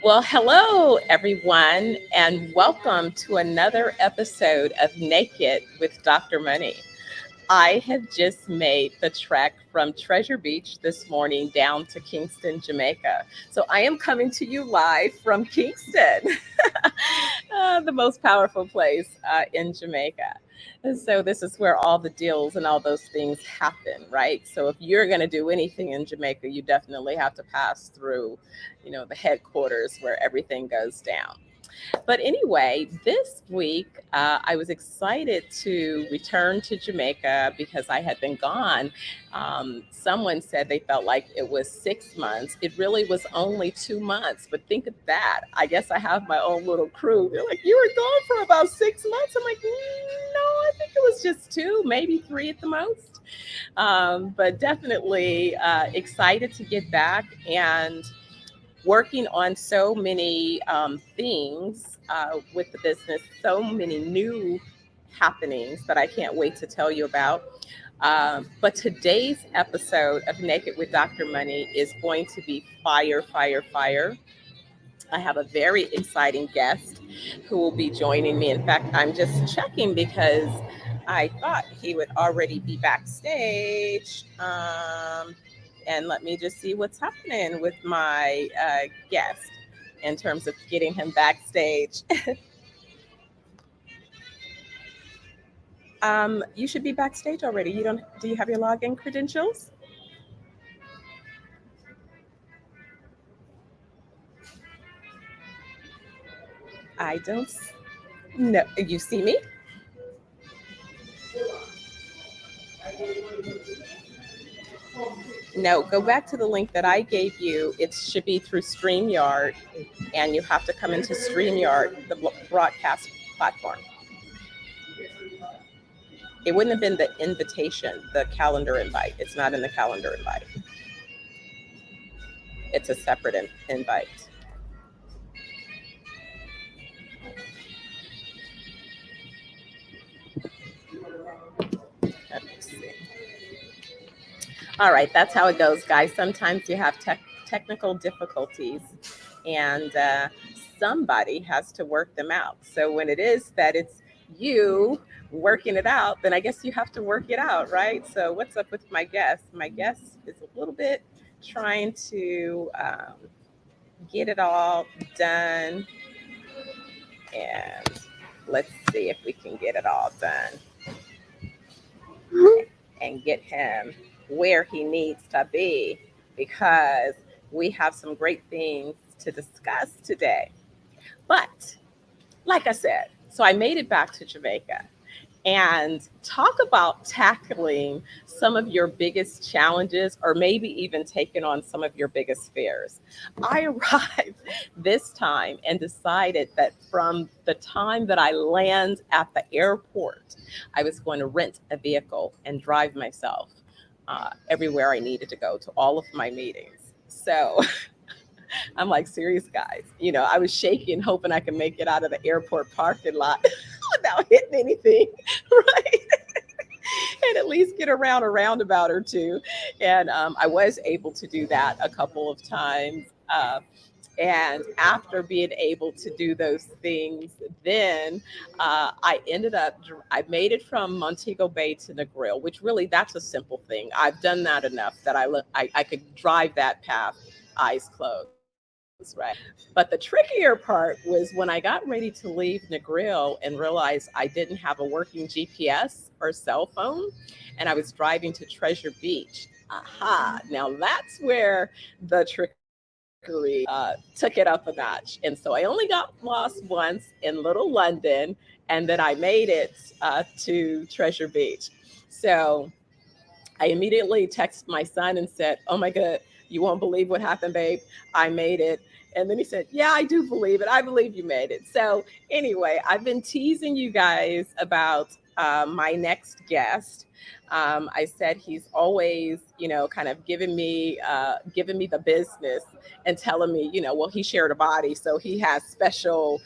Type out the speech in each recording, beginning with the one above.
Well, hello, everyone, and welcome to another episode of Naked with Dr. Money. I have just made the trek from Treasure Beach this morning down to Kingston, Jamaica. So I am coming to you live from Kingston, the most powerful place in Jamaica. And so this is where all the deals and all those things happen, right? So if you're going to do anything in Jamaica, you definitely have to pass through, the headquarters where everything goes down. But anyway, this week I was excited to return to Jamaica because I had been gone. Someone said they felt like it was 6 months. It really was only 2 months. But think of that. I guess I have my own little crew. They're like, "You were gone for about 6 months." I'm like, "No, I think it was just two, maybe three at the most." But definitely excited to get back and working on so many things with the business, so many new happenings that I can't wait to tell you about. But today's episode of Naked with Dr. Money is going to be fire, fire, fire. I have a very exciting guest who will be joining me. In fact, I'm just checking because I thought he would already be backstage. And let me just see what's happening with my guest in terms of getting him backstage. You should be backstage already. You don't? Do you have your login credentials? I don't. No, you see me? No, go back to the link that I gave you. It should be through StreamYard, and you have to come into StreamYard, the broadcast platform. It wouldn't have been the invitation, the calendar invite. It's not in the calendar invite. It's a separate invite. Let me see. All right, that's how it goes, guys. Sometimes you have technical difficulties, and somebody has to work them out. So when it is that it's you working it out, then I guess you have to work it out, right? So what's up with my guest? My guest is a little bit trying to get it all done, and let's see if we can get it all done and get him where he needs to be because we have some great things to discuss today. But like I said, so I made it back to Jamaica and talk about tackling some of your biggest challenges or maybe even taking on some of your biggest fears. I arrived this time and decided that from the time that I land at the airport, I was going to rent a vehicle and drive myself everywhere I needed to go to all of my meetings. So I'm like, serious guys, I was shaking, hoping I could make it out of the airport parking lot without hitting anything, right? And at least get around a roundabout or two. And I was able to do that a couple of times. And after being able to do those things, then I made it from Montego Bay to Negril, which really, that's a simple thing. I've done that enough that I could drive that path eyes closed, right? But the trickier part was when I got ready to leave Negril and realized I didn't have a working GPS or cell phone, and I was driving to Treasure Beach. Aha! Now that's where the trickery took it up a notch. And so I only got lost once in Little London, and then I made it to Treasure Beach. So I immediately texted my son and said, "Oh my God, you won't believe what happened, babe. I made it." And then he said, "Yeah, I do believe it. I believe you made it." So anyway, I've been teasing you guys about my next guest. I said he's always, kind of giving me the business and telling me, well, he shared a body, so he has special,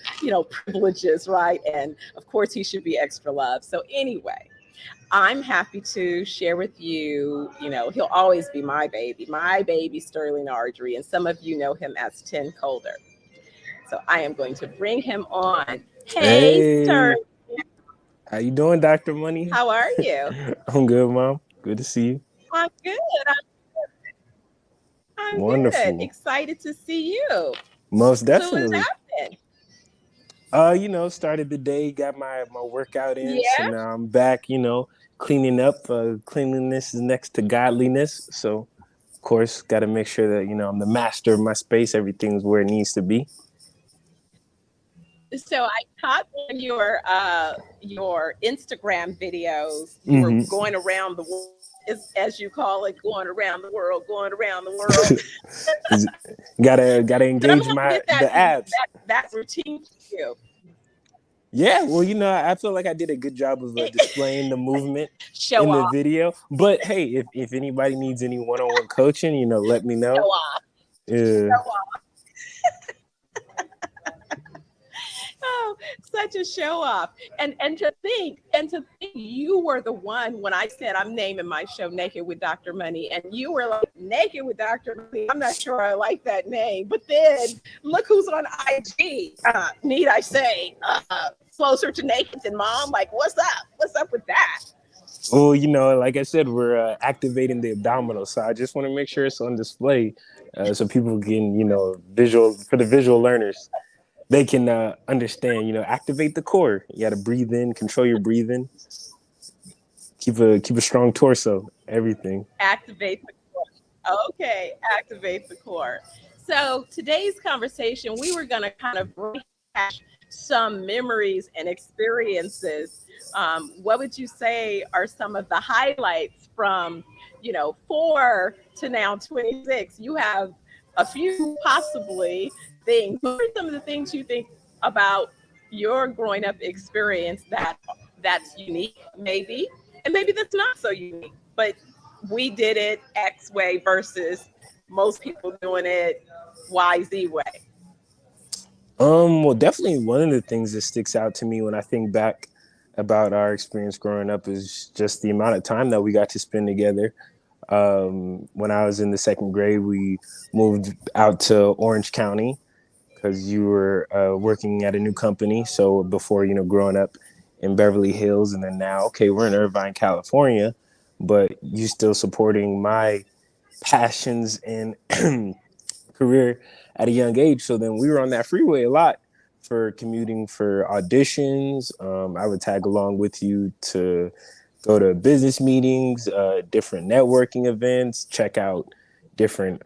privileges, right? And of course, he should be extra loved. So anyway, I'm happy to share with you, he'll always be my baby Sterling Ardrey, and some of you know him as Tin Colder. So I am going to bring him on. Hey, sir. Hey, how you doing, Dr. Money? How are you? I'm good, Mom. Good to see you. I'm good. I'm good. Wonderful. Excited to see you. Most So what's definitely. happening? Started the day, got my workout in, so Yeah. now I'm back, cleaning up. Cleanliness is next to godliness. So, of course, got to make sure that, I'm the master of my space. Everything's where it needs to be. So I caught on your Instagram videos. You were hmm going around the world, as you call it, going around the world, going around the world. gotta But I'm engage gonna my get the abs. that routine for you. Yeah, well, I feel like I did a good job of displaying the movement Show in the off, video. But hey, if anybody needs any one-on-one coaching, let me show know. off, Yeah. show off. Oh, such a show off. And to think you were the one when I said I'm naming my show Naked with Dr. Money, and you were like, Naked with Dr. Money. I'm not sure I like that name. But then look who's on IG. Need I say, closer to naked than mom? Like, what's up? What's up with that? Well, like I said, we're activating the abdominals, so I just want to make sure it's on display, so people can, visual for the visual learners, they can understand. Activate the core. You got to breathe in, control your breathing, keep a strong torso. Everything. Activate the core. Okay, activate the core. So today's conversation, we were going to kind of rehash some memories and experiences. What would you say are some of the highlights from, 4 to now 26? You have a few possibly things. What are some of the things you think about your growing up experience that's unique, maybe, and maybe that's not so unique, but we did it X way versus most people doing it YZ way. Well, definitely one of the things that sticks out to me when I think back about our experience growing up is just the amount of time that we got to spend together. When I was in the second grade, we moved out to Orange County because you were working at a new company. So before, growing up in Beverly Hills, and then now, okay, we're in Irvine, California, but you still supporting my passions and career at a young age. So then we were on that freeway a lot for commuting for auditions. I would tag along with you to go to business meetings, different networking events, check out different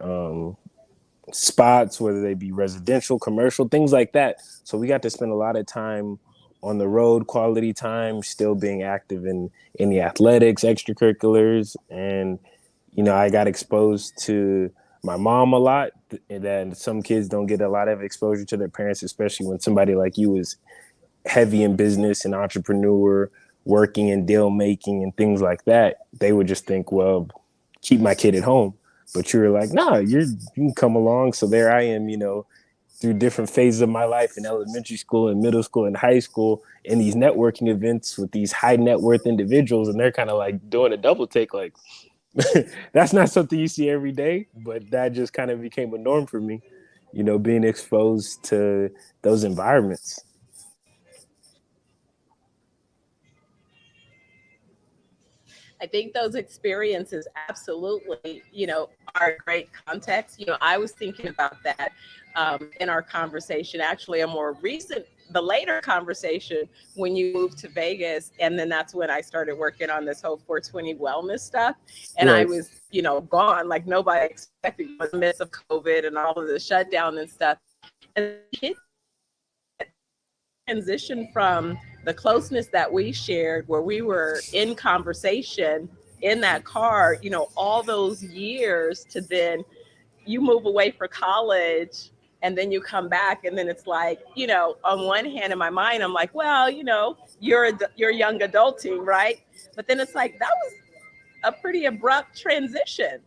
spots, whether they be residential, commercial, things like that. So we got to spend a lot of time on the road, quality time, still being active in the athletics, extracurriculars. And, I got exposed to my mom a lot. And then some kids don't get a lot of exposure to their parents, especially when somebody like you is heavy in business and entrepreneur, working in deal making and things like that. They would just think, well, keep my kid at home. But you were like, nah, you can come along. So there I am, through different phases of my life in elementary school and middle school and high school in these networking events with these high net worth individuals. And they're kind of like doing a double take, like, that's not something you see every day, but that just kind of became a norm for me, being exposed to those environments. I think those experiences absolutely, are great context. I was thinking about that in our conversation, actually, a more recent, the later conversation when you moved to Vegas. And then that's when I started working on this whole 420 wellness stuff. And I Right. was, gone like nobody expected in the midst of COVID and all of the shutdown and stuff. And hit transition from the closeness that we shared where we were in conversation in that car, all those years to then you move away for college and then you come back and then it's like, on one hand in my mind, I'm like, well, you're young adulting, right? But then it's like, that was a pretty abrupt transition,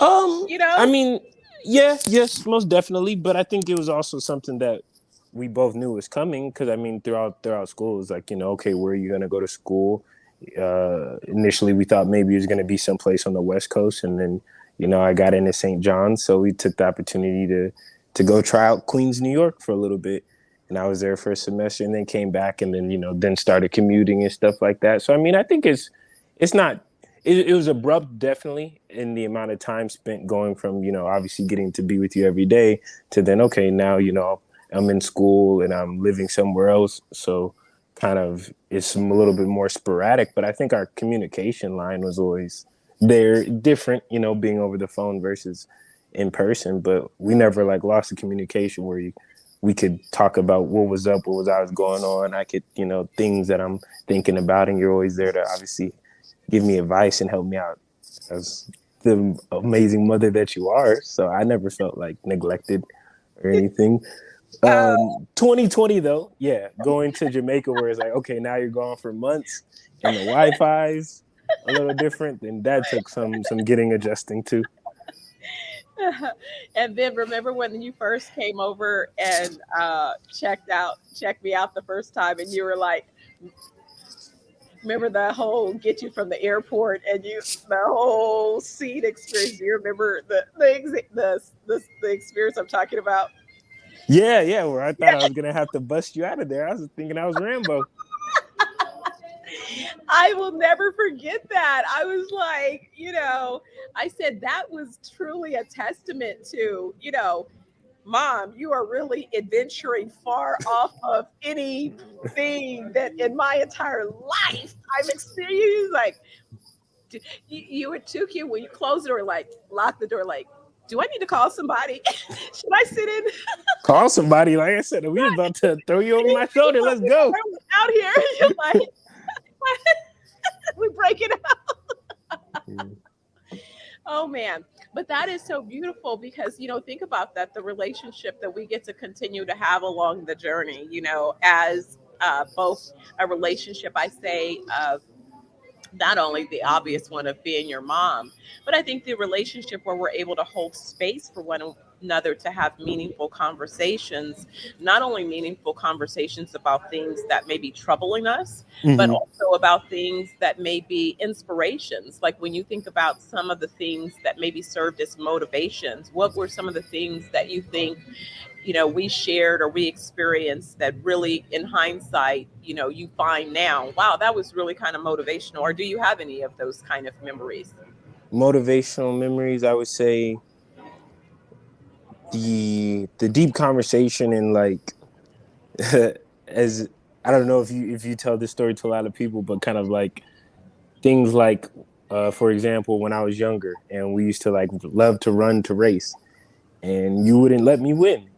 Um, you I know? mean, yeah, yes, most definitely. But I think it was also something that we both knew was coming because I mean, throughout school, it was like, okay, where are you gonna go to school? Initially, we thought maybe it was gonna be someplace on the West Coast, and then I got into St. John's, so we took the opportunity to go try out Queens, New York for a little bit. And I was there for a semester and then came back and then, then started commuting and stuff like that. So, I mean, I think it's not, it was abrupt, definitely, in the amount of time spent going from, obviously getting to be with you every day to then, okay, now, I'm in school and I'm living somewhere else. So kind of it's a little bit more sporadic, but I think our communication line was always there, different, being over the phone versus in person, but we never like lost the communication where we could talk about what was up, what was always going on. I could, things that I'm thinking about, and you're always there to obviously give me advice and help me out as the amazing mother that you are. So I never felt like neglected or anything. 2020 though, yeah, going to Jamaica where it's like, okay, now you're gone for months and the Wi-Fi's a little different, then that took some getting adjusting to. And then remember when you first came over and checked me out the first time, and you were like, remember the whole get you from the airport and the whole seat experience. Do you remember the experience I'm talking about? Yeah, where I thought I was gonna have to bust you out of there. I was thinking I was Rambo. I will never forget that. I was like, I said that was truly a testament to, Mom, you are really adventuring far off of anything that in my entire life I've experienced. Like, you were too cute when you closed the door, like, lock the door, like, do I need to call somebody? Should I sit in? Call somebody, like I said, we about to throw you over my shoulder. Let's go. Out here. You're like, we break it up. Oh man, but that is so beautiful because think about that, the relationship that we get to continue to have along the journey, as both a relationship, I say, of not only the obvious one of being your mom, but I think the relationship where we're able to hold space for one another to have meaningful conversations, not only meaningful conversations about things that may be troubling us, but Mm-hmm. also about things that may be inspirations. Like when you think about some of the things that maybe served as motivations, what were some of the things that you think we shared or we experienced that really in hindsight, you find now, wow, that was really kind of motivational? Or do you have any of those kind of memories? Motivational memories, I would say the deep conversation and like as I don't know if you tell this story to a lot of people, but kind of like things like for example, when I was younger and we used to like love to run to race and you wouldn't let me win,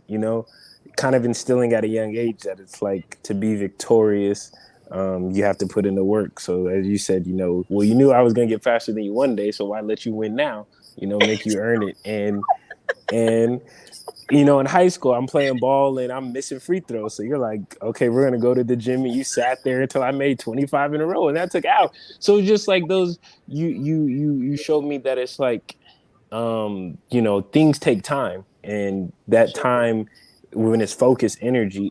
kind of instilling at a young age that it's like to be victorious, you have to put in the work. So as you said, well, you knew I was going to get faster than you one day, so why let you win now? Make you earn it. And in high school, I'm playing ball and I'm missing free throws. So you're like, okay, we're gonna go to the gym, and you sat there until I made 25 in a row, and that took out. So just like those, you showed me that it's like, things take time, and that Sure. time when it's focused energy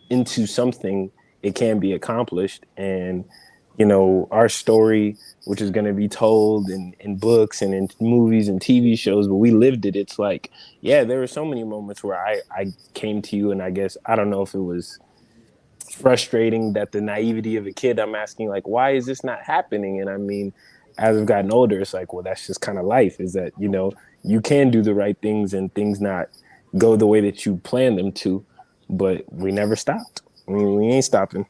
into something, it can be accomplished. And our story, which is going to be told in books and in movies and TV shows, but we lived it. It's like, yeah, there were so many moments where I came to you, and I guess I don't know if it was frustrating that the naivety of a kid, I'm asking like, why is this not happening? And I mean, as I've gotten older, it's like, well, that's just kind of life, is that you can do the right things and things not go the way that you plan them to, but we never stopped. I mean, we ain't stopping.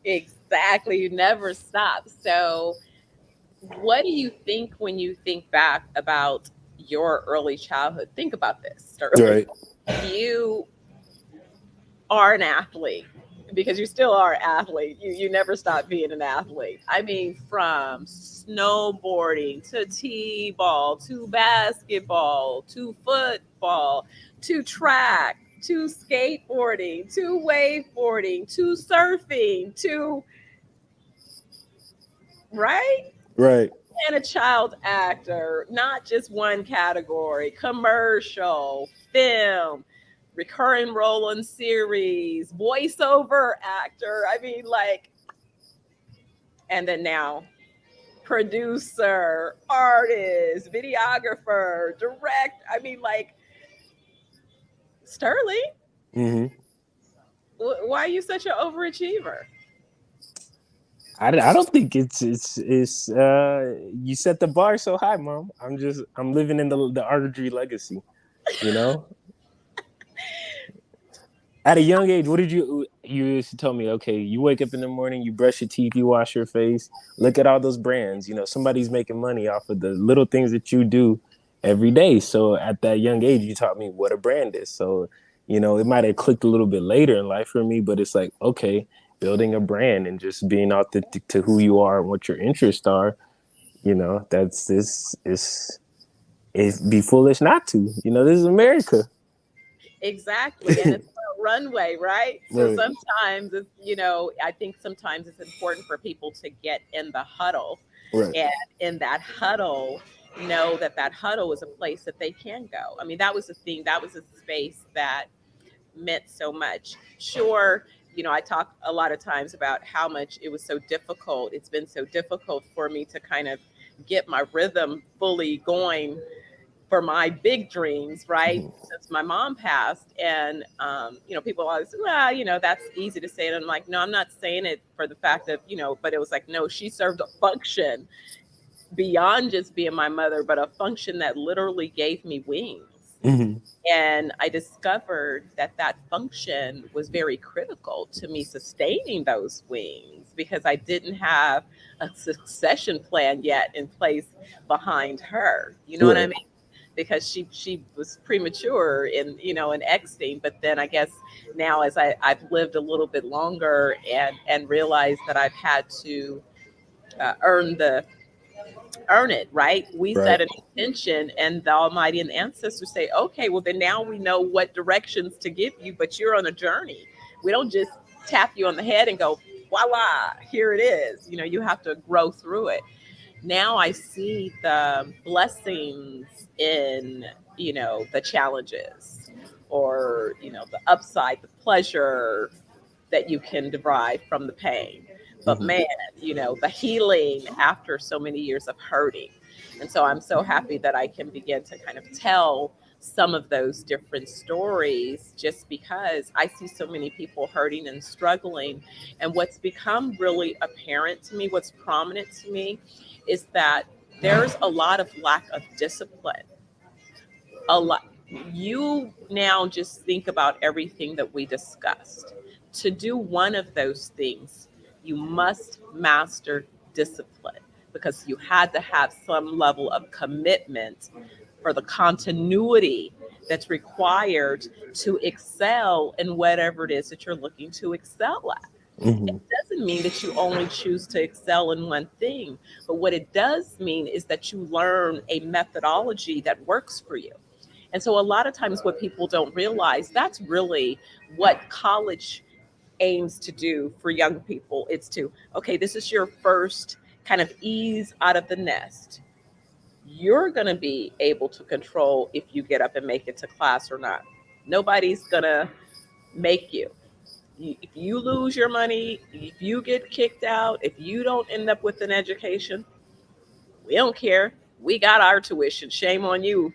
Exactly. You never stop. So what do you think when you think back about your early childhood? Think about this, Sterling. Right. You are an athlete because you still are an athlete. You never stop being an athlete. I mean, from snowboarding to t-ball to basketball to football to track to skateboarding to wakeboarding to surfing to, right? Right. And a child actor, not just one category, commercial, film, recurring role in series, voiceover actor. I mean, like, and then now producer, artist, videographer, direct. I mean, like, Sterling, Hmm. why are you such an overachiever? I don't think it's you set the bar so high, mom. I'm living in the Ardrey legacy, you know. At a young age, what did you used to tell me? Okay, you wake up in the morning, you brush your teeth, you wash your face. Look at all those brands. You know, somebody's making money off of the little things that you do every day. So at that young age, you taught me what a brand is. So, you know, it might have clicked a little bit later in life for me, but it's like, okay, building a brand and just being authentic to who you are and what your interests are. You know, that's this is it'd be foolish not to. You know, this is America. Exactly. And it's a runway, right? So Right. sometimes it's, I think sometimes it's important for people to get in the huddle, Right. and in that huddle, know that that huddle is a place that they can go. I mean, that was the thing, that was a space that meant so much. Sure, I talk a lot of times about how much it was so difficult. It's been so difficult for me to kind of get my rhythm fully going for my big dreams, right? Mhm. Since my mom passed, and people always, well, that's easy to say, and I'm like, no, I'm not saying it for the fact that, but it was like, no, she served a function beyond just being my mother, but a function that literally gave me wings. Mhm. And I discovered that that function was very critical to me sustaining those wings because I didn't have a succession plan yet in place behind her. You know what I Right. mean? Because she was premature in exiting, but then I guess now as I've lived a little bit longer and realized that I've had to earn the earn it, right? We Right. set an intention, and the Almighty and the ancestors say, okay, well, then now we know what directions to give you, but you're on a journey. We don't just tap you on the head and go, voila, here it is. You have to grow through it. Now I see the blessings in, the challenges, or, the upside, the pleasure that you can derive from the pain. But Mhm. man, the healing after so many years of hurting. And so I'm so happy that I can begin to kind of tell some of those different stories just because I see so many people hurting and struggling. And what's become really apparent to me, what's prominent to me, is that there's a lot of lack of discipline. A lot. You now just think about everything that we discussed. To do one of those things, you must master discipline because you had to have some level of commitment for the continuity that's required to excel in whatever it is that you're looking to excel at. It Mhm. doesn't mean that you only choose to excel in one thing, but what it does mean is that you learn a methodology that works for you. And so a lot of times what people don't realize, that's really what college aims to do for young people. It's to, okay, this is your first kind of ease out of the nest. You're going to be able to control if you get up and make it to class or not. Nobody's going to make you. If you lose your money, if you get kicked out, if you don't end up with an education, we don't care. We got our tuition. Shame on you.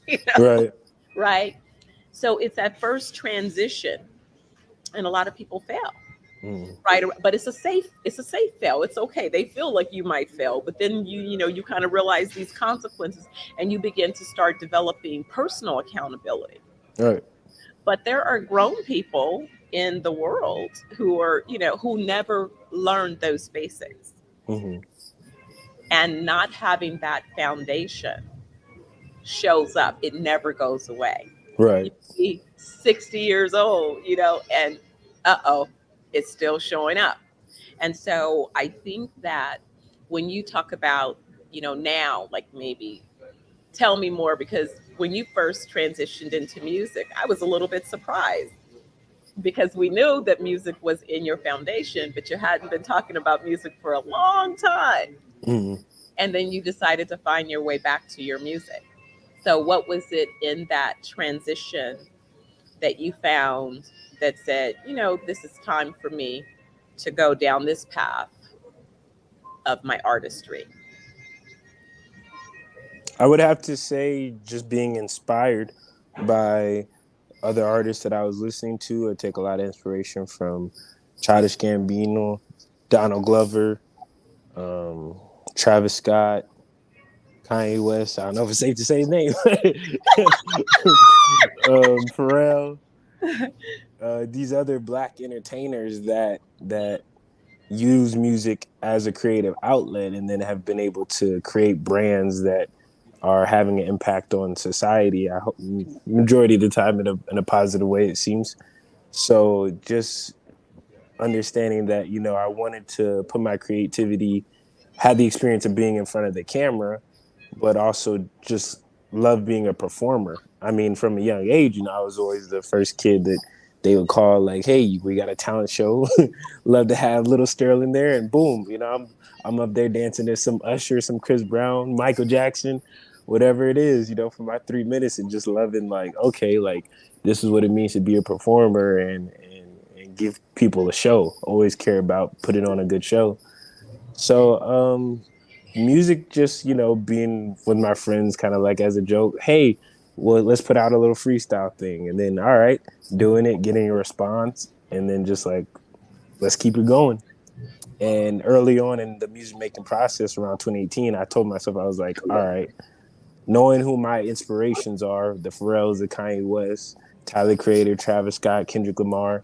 you know, Right. right? So it's that first transition, and a lot of people fail, Mhm. right? But it's a safe fail. It's okay. They feel like you might fail, but then you kind of realize these consequences, and you begin to start developing personal accountability. Right. But there are grown people in the world who never learned those basics, Mhm. and not having that foundation shows up. It never goes away. You Right. be 60 years old, and it's still showing up. And so I think that when you talk about, now, like maybe tell me more, because when you first transitioned into music, I was a little bit surprised because we knew that music was in your foundation, but you hadn't been talking about music for a long time. Mhm. And then you decided to find your way back to your music. So, what was it in that transition that you found that said, this is time for me to go down this path of my artistry? I would have to say just being inspired by other artists that I was listening to, I take a lot of inspiration from Childish Gambino, Donald Glover, um, Travis Scott, Kanye West. I don't know if it's safe to say his name. Pharrell. These other black entertainers that use music as a creative outlet and then have been able to create brands that are having an impact on society. I hope majority of the time in a positive way, it seems. So just understanding that, you know, I wanted to put my creativity, had the experience of being in front of the camera, but also just love being a performer. I mean, from a young age, you know, I was always the first kid that they would call like, "Hey, we got a talent show. Love to have little Sterling there," and boom, you know, I'm up there dancing to some Usher, some Chris Brown, Michael Jackson, whatever it is, you know, for my 3 minutes, and just loving like, okay, like this is what it means to be a performer and give people a show. Always care about putting on a good show. So music, just, you know, being with my friends kind of like as a joke, hey, well, let's put out a little freestyle thing, and then all right, doing it, getting a response, and then just like, let's keep it going. And early on in the music making process around 2018, I told myself, I was like, all right, knowing who my inspirations are, the Pharrells, the Kanye West, Tyler Creator, Travis Scott, Kendrick Lamar,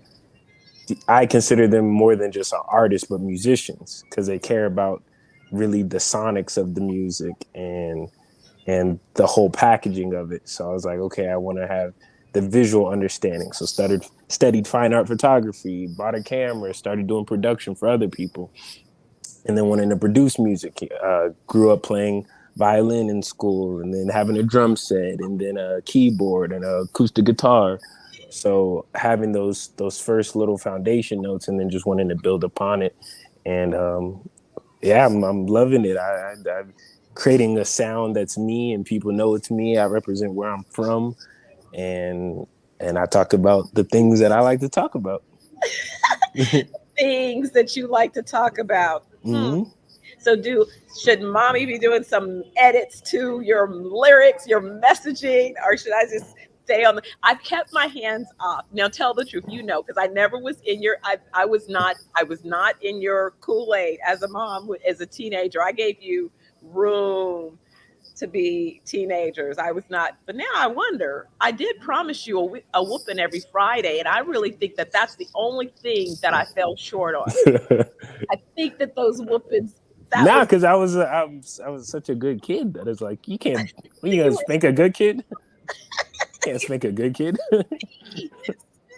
I consider them more than just artists, but musicians, because they care about really the sonics of the music and the whole packaging of it. So I was like, okay, I want to have the visual understanding. So studied fine art photography, bought a camera, started doing production for other people, and then wanting to produce music. Grew up playing violin in school, and then having a drum set, and then a keyboard and an acoustic guitar. So having those first little foundation notes, and then just wanting to build upon it, and yeah, I'm loving it. I'm creating a sound that's me, and people know it's me. I represent where I'm from, and I talk about the things that I like to talk about. Things that you like to talk about. Mm-hmm. So should mommy be doing some edits to your lyrics, your messaging, or should I just stay on I've kept my hands off. Now tell the truth, you know, because I never was in your I was not in your Kool-Aid as a mom, as a teenager. I gave you room to be teenagers. I was not, but now I wonder. I did promise you a whooping every Friday, and I really think that that's the only thing that I fell short on. I think that those whoopings, that Nah, was because I was such a good kid that it's like you can't. You gonna you spank a good kid? Can't spank a good kid.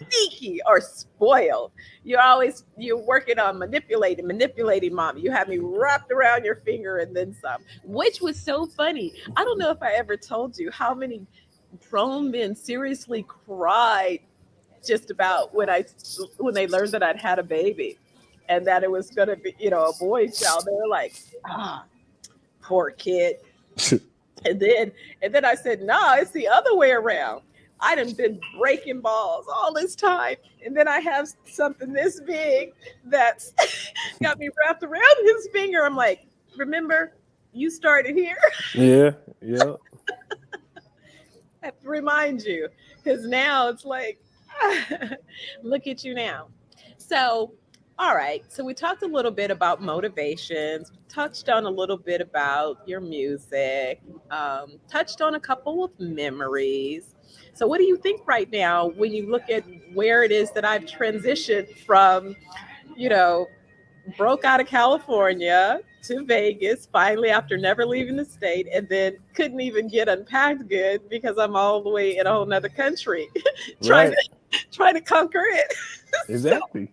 sneaky or spoiled. You're working on manipulating mommy. You had me wrapped around your finger and then some, which was so funny. I don't know if I ever told you how many grown men seriously cried just about when they learned that I'd had a baby and that it was going to be, a boy child. They were like, ah, poor kid. And then I said, nah, it's the other way around. I done been breaking balls all this time. And then I have something this big that's got me wrapped around his finger. I'm like, remember, you started here. Yeah, yeah. I have to remind you. Because now it's like, look at you now. So, all right. So we talked a little bit about motivations, touched on a little bit about your music, touched on a couple of memories. So, what do you think right now when you look at where it is that I've transitioned from, you know, broke out of California to Vegas finally after never leaving the state, and then couldn't even get unpacked good because I'm all the way in a whole nother country trying Right. to trying to conquer it. so, Exactly.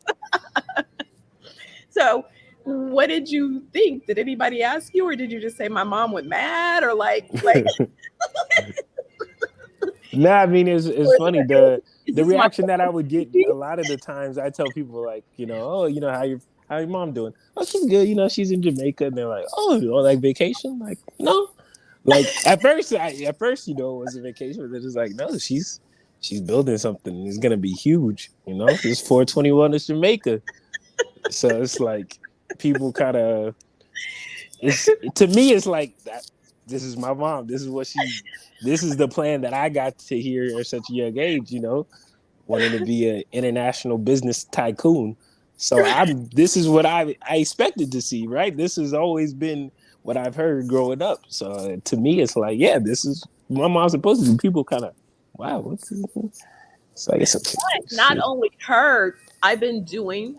so what did you think? Did anybody ask you, or did you just say my mom went mad, or like Nah, I mean it's or is, funny it, is the this my reaction that I would get a lot of the times. I tell people like, you know, oh, you know, how your mom doing? Oh, she's good. You know, she's in Jamaica, and they're like, oh, like vacation? Like, no. Like at first, you know, it was a vacation, but they're just like, no, she's building something. It's gonna be huge. You know, it's 421 is Jamaica, so it's like people kind of. It's to me, it's like that. this is my mom. This is the plan that I got to hear at such a young age, wanting to be an international business tycoon. So this is what I expected to see, right? This has always been what I've heard growing up. So to me, it's like, yeah, this is what my mom's supposed to do. People kind of, wow, what's this? So I guess Not only heard, I've been doing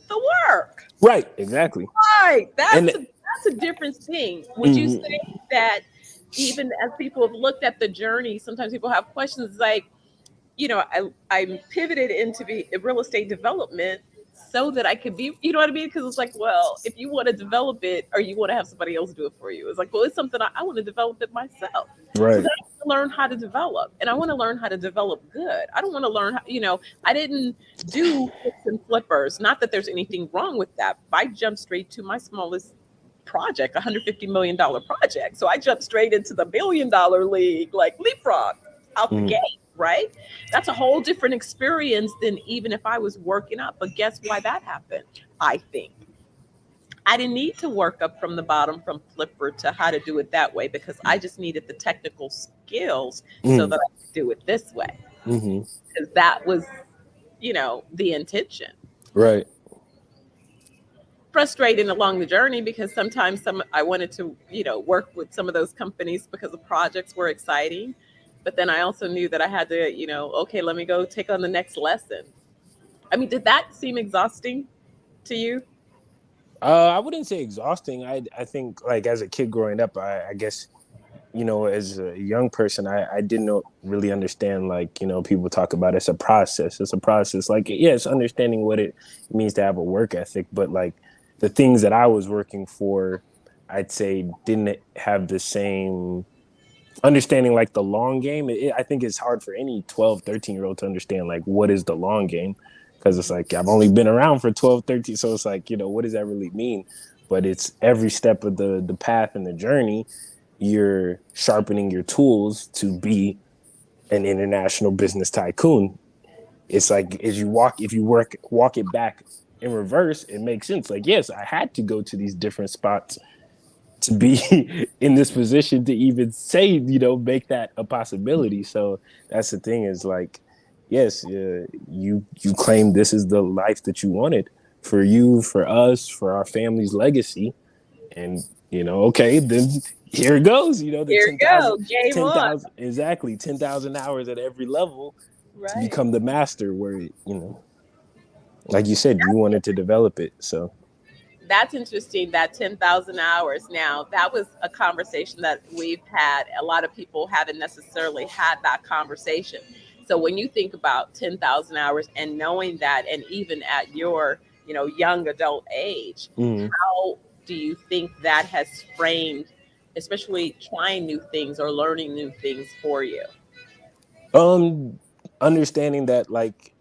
the work. right, exactly. Right. And That's a different thing. Would you say that even as people have looked at the journey, sometimes people have questions like, I pivoted into real estate development so that I could be, you know what I mean? Because it's like, well, if you want to develop it or you want to have somebody else do it for you, it's like, well, it's something I want to develop it myself. So right, then I want to learn how to develop, and I want to learn how to develop good. I don't want to learn how, I didn't do fix and flippers. Not that there's anything wrong with that. I jumped straight to my smallest project, $150 million project. So I jumped straight into the $1 billion league, like leapfrog out the gate, right? That's a whole different experience than even if I was working up. But guess why that happened? I think I didn't need to work up from the bottom from flipper to how to do it that way, because I just needed the technical skills so that I could do it this way. Because that was, the intention. right. Frustrating along the journey, because sometimes I wanted to, work with some of those companies because the projects were exciting. But then I also knew that I had to, okay, let me go take on the next lesson. I mean, did that seem exhausting to you? I wouldn't say exhausting. I think like as a kid growing up, I guess as a young person, I didn't really understand, like, people talk about it's a process. It's a process. Like, yeah, it's understanding what it means to have a work ethic, but like the things that I was working for, I'd say didn't have the same understanding, like the long game. I think it's hard for any 12, 13-year-old to understand, like, what is the long game? Because it's like, I've only been around for 12, 13. So it's like, what does that really mean? But it's every step of the path and the journey, you're sharpening your tools to be an international business tycoon. It's like, as you walk, if you walk it back in reverse, it makes sense. Like, yes, I had to go to these different spots to be in this position to even say, make that a possibility. So that's the thing, is like, yes, you claim this is the life that you wanted for you, for us, for our family's legacy. And, okay, then here it goes, the Here you go, game on. exactly, 10,000 hours at every level to Right. become the master, where, like you said, you wanted to develop it. So That's interesting, that 10,000 hours. Now, that was a conversation that we've had. A lot of people haven't necessarily had that conversation. So when you think about 10,000 hours and knowing that, and even at your, young adult age, how do you think that has framed, especially trying new things or learning new things for you? understanding that, like,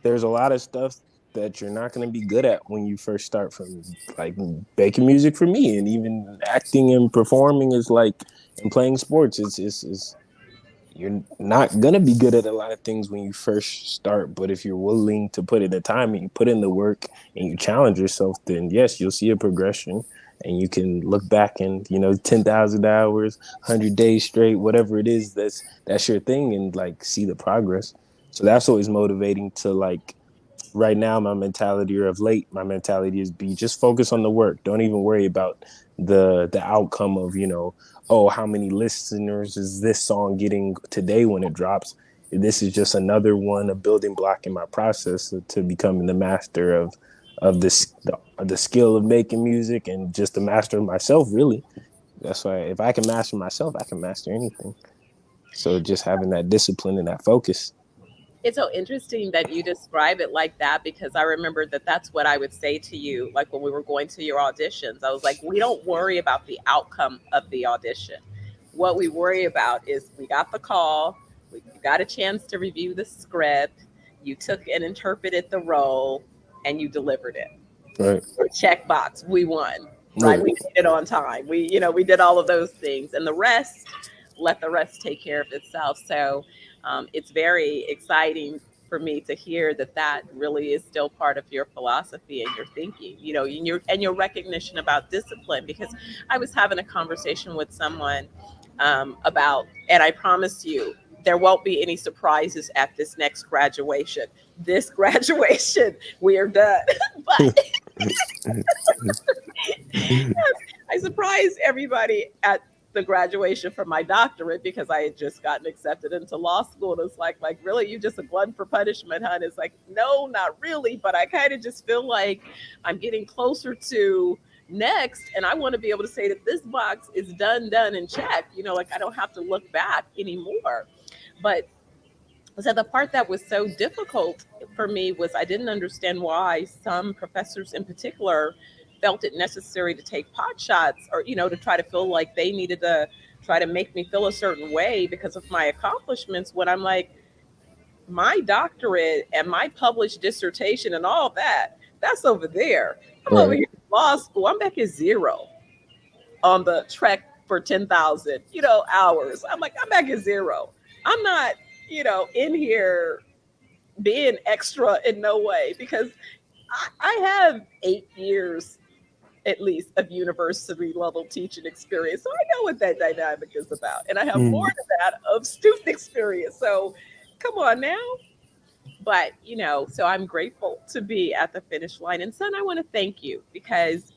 there's a lot of stuff that you're not going to be good at when you first start, from like making music for me, and even acting and performing is like, and playing sports. It's you're not going to be good at a lot of things when you first start. But if you're willing to put in the time and you put in the work and you challenge yourself, then yes, you'll see a progression, and you can look back and, 10,000 hours, 100 days straight, whatever it is, that's your thing, and like see the progress. So that's always motivating to, like, right now, my mentality, or of late, my mentality is be just focus on the work. Don't even worry about the outcome of, oh, how many listeners is this song getting today when it drops. This is just another one, a building block in my process to becoming the master of the skill of making music, and just the master of myself, really. That's why, if I can master myself, I can master anything. So just having that discipline and that focus. It's so interesting that you describe it like that, because I remember that that's what I would say to you. Like when we were going to your auditions, I was like, we don't worry about the outcome of the audition. What we worry about is we got the call, we got a chance to review the script, you took and interpreted the role, and you delivered it. Right. Check box, we won, right? Right. We did it on time. We did all of those things, and the rest, let the rest take care of itself. So it's very exciting for me to hear that that really is still part of your philosophy and your thinking, you know, and your recognition about discipline. Because I was having a conversation with someone about, and I promise you, there won't be any surprises at this next graduation. This graduation, we are done. But I surprised everybody at the graduation for my doctorate because I had just gotten accepted into law school. And it's like, really, you just a glutton for punishment, huh? And it's like, no, not really. But I kind of just feel like I'm getting closer to next. And I want to be able to say that this box is done, and checked. You know, like I don't have to look back anymore. But so the part that was so difficult for me was I didn't understand why some professors in particular felt it necessary to take pot shots, or, you know, to try to feel like they needed to try to make me feel a certain way because of my accomplishments, when I'm like, my doctorate and my published dissertation and all that, that's over there. I'm over Right. here in law school. I'm back at zero on the trek for 10,000, you know, hours. I'm like, I'm back at zero. I'm not, you know, in here being extra in no way, because I have 8 years at least of university level teaching experience. So I know what that dynamic is about. And I have more Mm. than that of student experience. So come on now. But, you know, so I'm grateful to be at the finish line. And son, I want to thank you because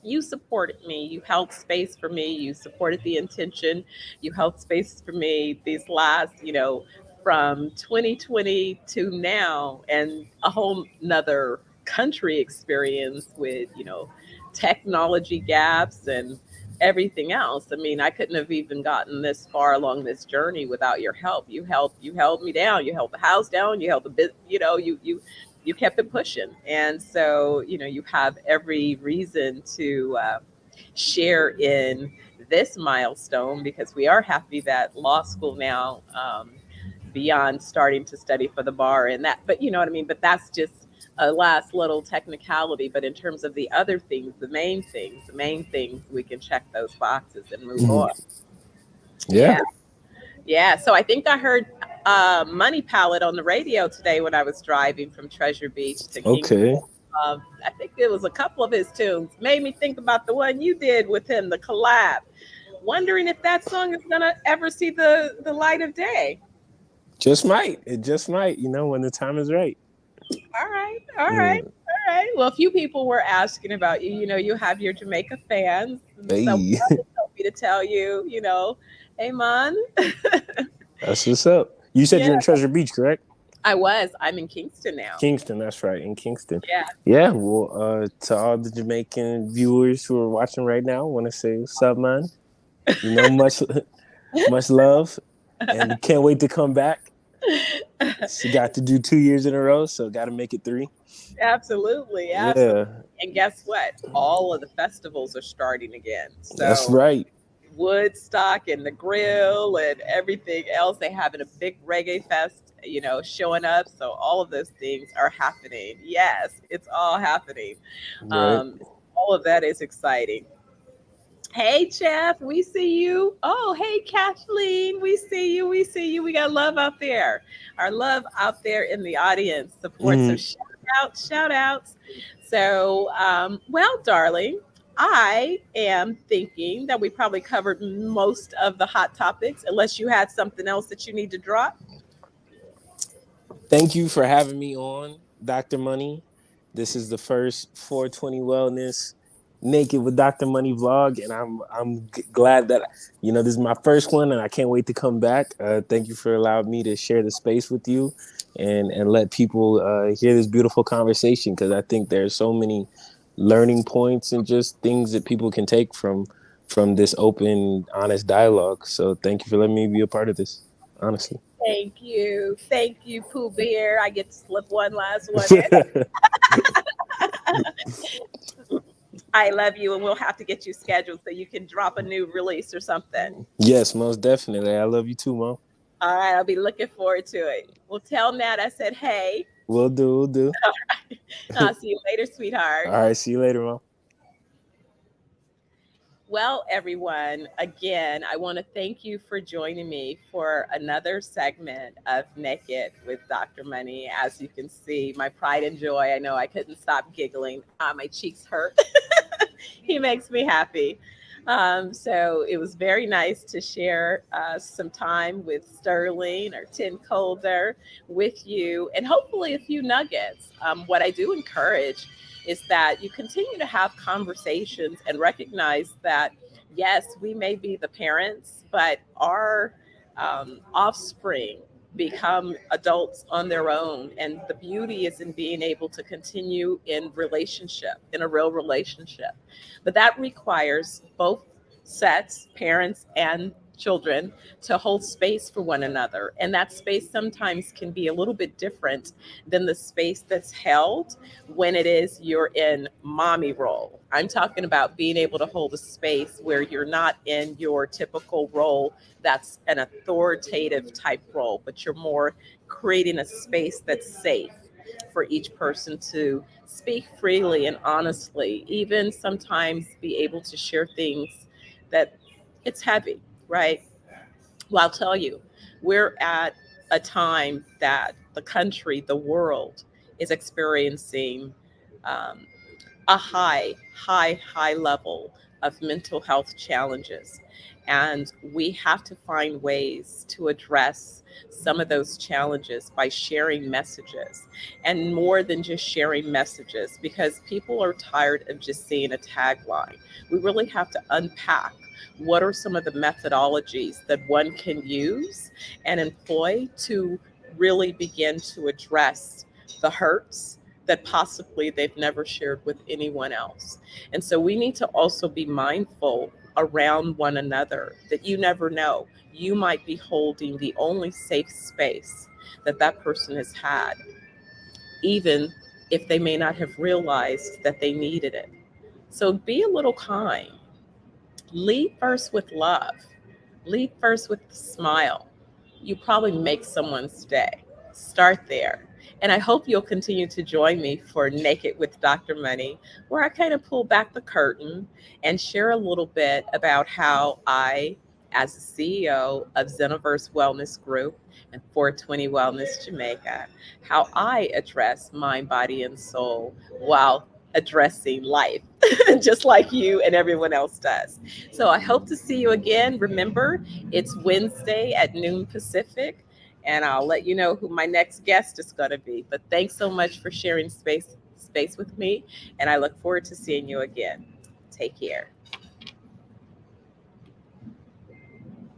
you supported me. You held space for me. You supported the intention. You held space for me these last, you know, from 2020 to now, and a whole nother country experience with, you know, technology gaps and everything else. I mean, I couldn't have even gotten this far along this journey without your help. You held me down. You held the house down. You held the bit, you know, you kept it pushing. And so, you know, you have every reason to share in this milestone, because we are happy that law school now, beyond starting to study for the bar and that, but you know what I mean? But that's just a last little technicality. But in terms of the other things, the main things, we can check those boxes and move Mhm. on. Yeah. Yeah. Yeah, so I think I heard Money Palette on the radio today when I was driving from Treasure Beach to Kingston. Okay. I think it was a couple of his tunes. Made me think about the one you did with him, the collab. Wondering if that song is gonna ever see the light of day. Just might. It just might, you know, when the time is right. All right, all right, Mm. all right. Well, a few people were asking about you. You know, you have your Jamaica fans, and someone Hey, told me to tell you. You know, hey man, that's what's up. You said yeah, you're in Treasure Beach, correct? I was. I'm in Kingston now. Kingston, that's right, in Kingston. Yeah. Yeah, well, to all the Jamaican viewers who are watching right now, I want to say what's up, man. You know, much much love, and can't wait to come back. She got to do 2 years in a row, so got to make it three. Absolutely, absolutely. Yeah, And guess what? All of the festivals are starting again. that's So right. Woodstock and the Grill and everything else, they having a big reggae fest, you know, showing up. So all of those things are happening. Yes, it's all happening. Right. Um, all of that is exciting. Hey, Jeff, we see you. Oh, hey, Kathleen, we see you. We see you. We got love out there. Our love out there in the audience support. So Mm. shout outs. So, well, darling, I am thinking that we probably covered most of the hot topics, unless you had something else that you need to drop. Thank you for having me on, Dr. Money. This is the first 420 Wellness Naked with Dr. Money vlog, and I'm glad that this is my first one, and I can't wait to come back. Thank you for allowing me to share the space with you, and let people hear this beautiful conversation, because I think there's so many learning points and just things that people can take from this open, honest dialogue. So thank you for letting me be a part of this. Honestly. Thank you. Thank you, Pooh Bear. I get to slip one last one in. I love you, and we'll have to get you scheduled so you can drop a new release or something. Yes, most definitely. I love you too, Mom. All right, I'll be looking forward to it. Well, tell Nat I said, hey. Will do, will do. I'll see you later, sweetheart. All right, see you later, Mom. Well, everyone, again, I want to thank you for joining me for another segment of Naked with Dr. Money. As you can see, my pride and joy, I know I couldn't stop giggling. My cheeks hurt. He makes me happy. So it was very nice to share some time with Sterling or Tin Colder with you, and hopefully a few nuggets. What I do encourage is that you continue to have conversations and recognize that, yes, we may be the parents, but our offspring become adults on their own. And the beauty is in being able to continue in relationship, in a real relationship. But that requires both sets, parents and children, to hold space for one another. And that space sometimes can be a little bit different than the space that's held when it is you're in mommy role. I'm talking about being able to hold a space where you're not in your typical role that's an authoritative type role, but you're more creating a space that's safe for each person to speak freely and honestly, even sometimes be able to share things that it's heavy, right? Well, I'll tell you, we're at a time that the country, the world is experiencing um, a high level of mental health challenges. And we have to find ways to address some of those challenges by sharing messages, and more than just sharing messages, because people are tired of just seeing a tagline. We really have to unpack what are some of the methodologies that one can use and employ to really begin to address the hurts that possibly they've never shared with anyone else. And so we need to also be mindful around one another that you never know. You might be holding the only safe space that that person has had, even if they may not have realized that they needed it. So be a little kind. Lead first with love. Lead first with a smile. You probably make someone's day. Start there. And I hope you'll continue to join me for Naked with Dr. Money, where I kind of pull back the curtain and share a little bit about how I, as the CEO of ZenoVerse Wellness Group and 420 Wellness Jamaica, how I address mind, body, and soul while addressing life, just like you and everyone else does. So I hope to see you again. Remember, it's Wednesday at noon Pacific, and I'll let you know who my next guest is going to be. But thanks so much for sharing space with me, and I look forward to seeing you again. Take care.